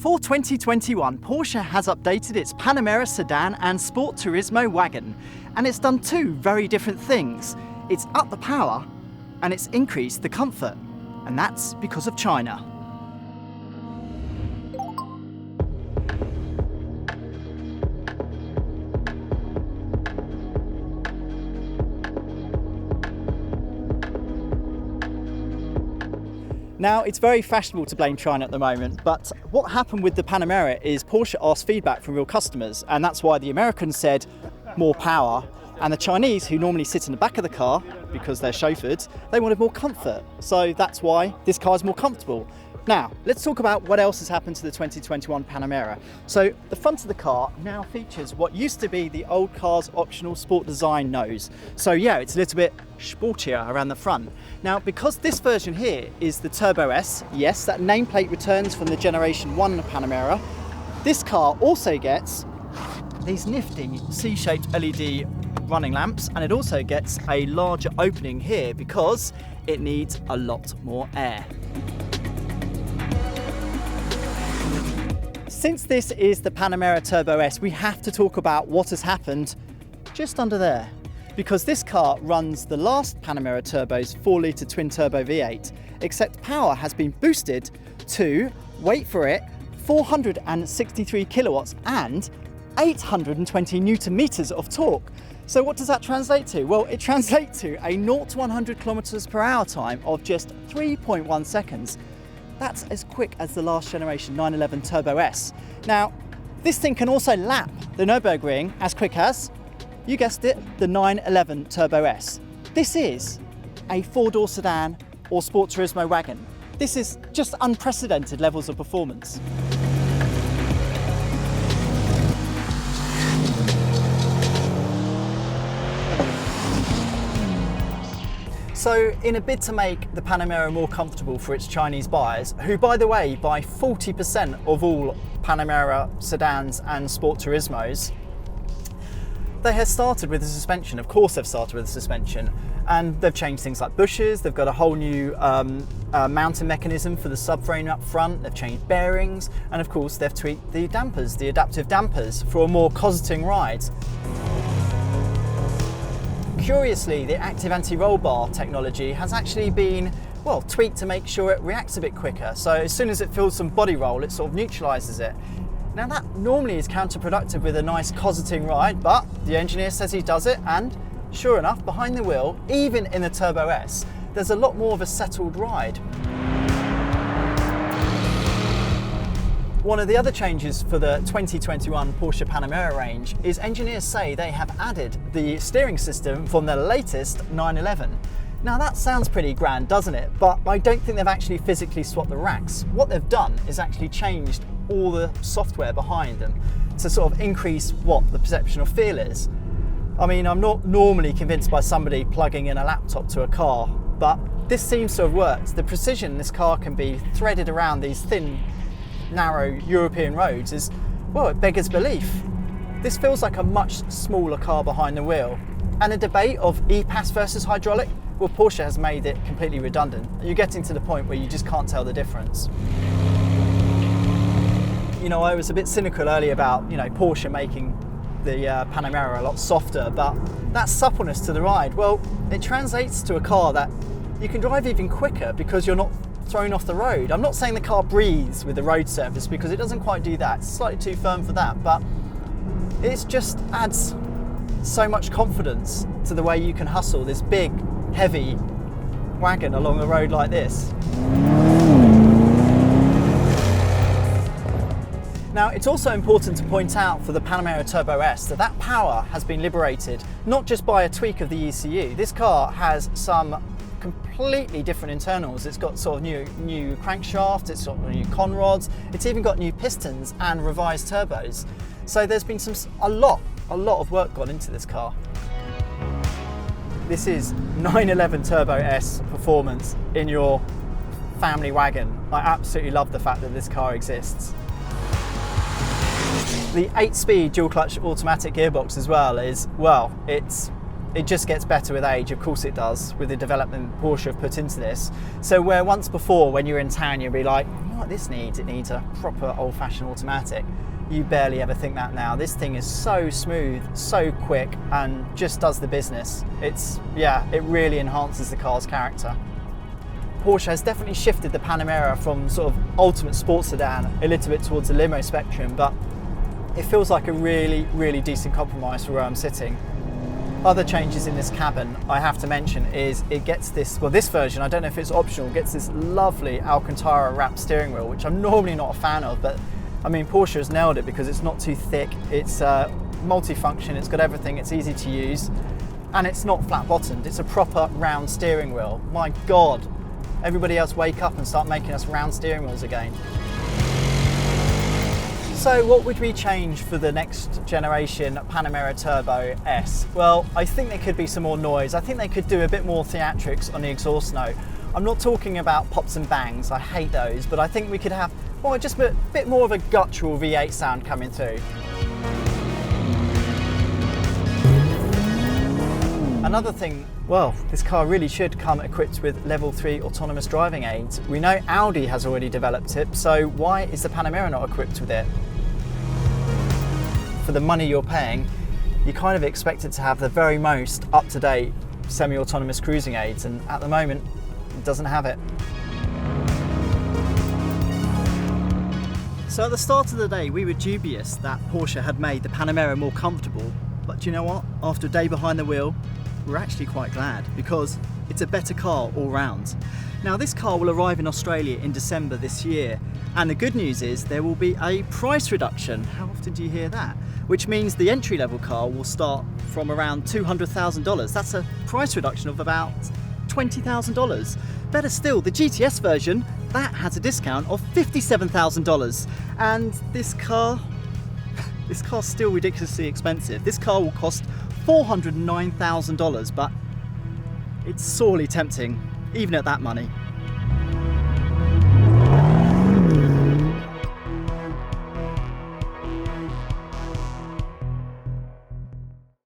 For 2021, Porsche has updated its Panamera sedan and Sport Turismo wagon, and it's done two very different things. It's upped the power and it's increased the comfort, and that's because of China. Now, it's very fashionable to blame China at the moment, but what happened with the Panamera is Porsche asked feedback from real customers, and that's why the Americans said more power, and the Chinese, who normally sit in the back of the car because they're chauffeured, they wanted more comfort. So that's why this car is more comfortable. Now, let's talk about what else has happened to the 2021 Panamera. So the front of the car now features what used to be the old car's optional sport design nose. So yeah, it's a little bit sportier around the front. Now, because this version here is the Turbo S, yes, that nameplate returns from the Generation 1 Panamera, this car also gets these nifty C-shaped LED running lamps, and it also gets a larger opening here because it needs a lot more air. Since this is the Panamera Turbo S, we have to talk about what has happened just under there, because this car runs the last Panamera Turbo's 4-litre twin-turbo V8, except power has been boosted to, wait for it, 463 kilowatts and 820 newton meters of torque. So what does that translate to? Well, it translates to a 0 to 100 kilometers per hour time of just 3.1 seconds. That's as quick as the last generation 911 Turbo S. Now, this thing can also lap the Nürburgring as quick as, you guessed it, the 911 Turbo S. This is a four-door sedan or Sport Turismo wagon. This is just unprecedented levels of performance. So in a bid to make the Panamera more comfortable for its Chinese buyers, who by the way buy 40% of all Panamera sedans and Sport Turismos, they have started with the suspension. Of course they've started with the suspension, and they've changed things like bushes, they've got a whole new mounting mechanism for the subframe up front, they've changed bearings, and of course they've tweaked the dampers, the adaptive dampers, for a more cosseting ride. Curiously, the active anti-roll bar technology has actually been, well, tweaked to make sure it reacts a bit quicker. So as soon as it feels some body roll, it sort of neutralises it. Now that normally is counterproductive with a nice cosseting ride, but the engineer says he does it, and sure enough, behind the wheel, even in the Turbo S, there's a lot more of a settled ride. One of the other changes for the 2021 Porsche Panamera range is engineers say they have added the steering system from the latest 911. Now that sounds pretty grand, doesn't it? But I don't think they've actually physically swapped the racks. What they've done is actually changed all the software behind them to sort of increase what the perception of feel is. I mean, I'm not normally convinced by somebody plugging in a laptop to a car, but this seems to have worked. The precision this car can be threaded around these thin, narrow European roads is, well, it beggars belief. This feels like a much smaller car behind the wheel. And a debate of e-pass versus hydraulic, well, Porsche has made it completely redundant. You're getting to the point where you just can't tell the difference. You know, I was a bit cynical earlier about, Porsche making the Panamera a lot softer, but that suppleness to the ride, well, it translates to a car that you can drive even quicker because you're not thrown off the road. I'm not saying the car breathes with the road surface because it doesn't quite do that. It's slightly too firm for that, but it just adds so much confidence to the way you can hustle this big, heavy wagon along a road like this. Now, it's also important to point out for the Panamera Turbo S that power has been liberated, not just by a tweak of the ECU. This car has some completely different internals. It's got sort of new crankshaft, it's got new con rods, it's even got new pistons and revised turbos. So there's been a lot of work gone into this car. This is 911 Turbo S performance in your family wagon. I absolutely love the fact that this car exists. The 8-speed dual clutch automatic gearbox as well is, well, it just gets better with age. Of course it does, with the development Porsche have put into this. So where once before when you're in town you'd be like, what this needs? It needs a proper old-fashioned automatic. You barely ever think that now. This thing is so smooth, so quick, and just does the business. It really enhances the car's character. Porsche has definitely shifted the Panamera from sort of ultimate sports sedan a little bit towards the limo spectrum, but it feels like a really, really decent compromise for where I'm sitting. Other changes in this cabin I have to mention is it gets this version, I don't know if it's optional, gets this lovely Alcantara wrapped steering wheel, which I'm normally not a fan of, but I mean, Porsche has nailed it because it's not too thick, it's multifunction, it's got everything, it's easy to use, and it's not flat bottomed, it's a proper round steering wheel. My God, everybody else wake up and start making us round steering wheels again. So what would we change for the next generation Panamera Turbo S? Well, I think there could be some more noise. I think they could do a bit more theatrics on the exhaust note. I'm not talking about pops and bangs, I hate those, but I think we could have just a bit more of a guttural V8 sound coming through. Another thing, well, this car really should come equipped with level 3 autonomous driving aids. We know Audi has already developed it, so why is the Panamera not equipped with it? For the money you're paying, you kind of expect it to have the very most up-to-date semi-autonomous cruising aids, and at the moment, it doesn't have it. So at the start of the day, we were dubious that Porsche had made the Panamera more comfortable, but do you know what? After a day behind the wheel, we're actually quite glad because it's a better car all round. Now this car will arrive in Australia in December this year, and the good news is there will be a price reduction. How often do you hear that? Which means the entry-level car will start from around $200,000. That's a price reduction of about $20,000. Better still, the GTS version, that has a discount of $57,000. And this car's still ridiculously expensive. This car will cost $409,000, but it's sorely tempting, even at that money.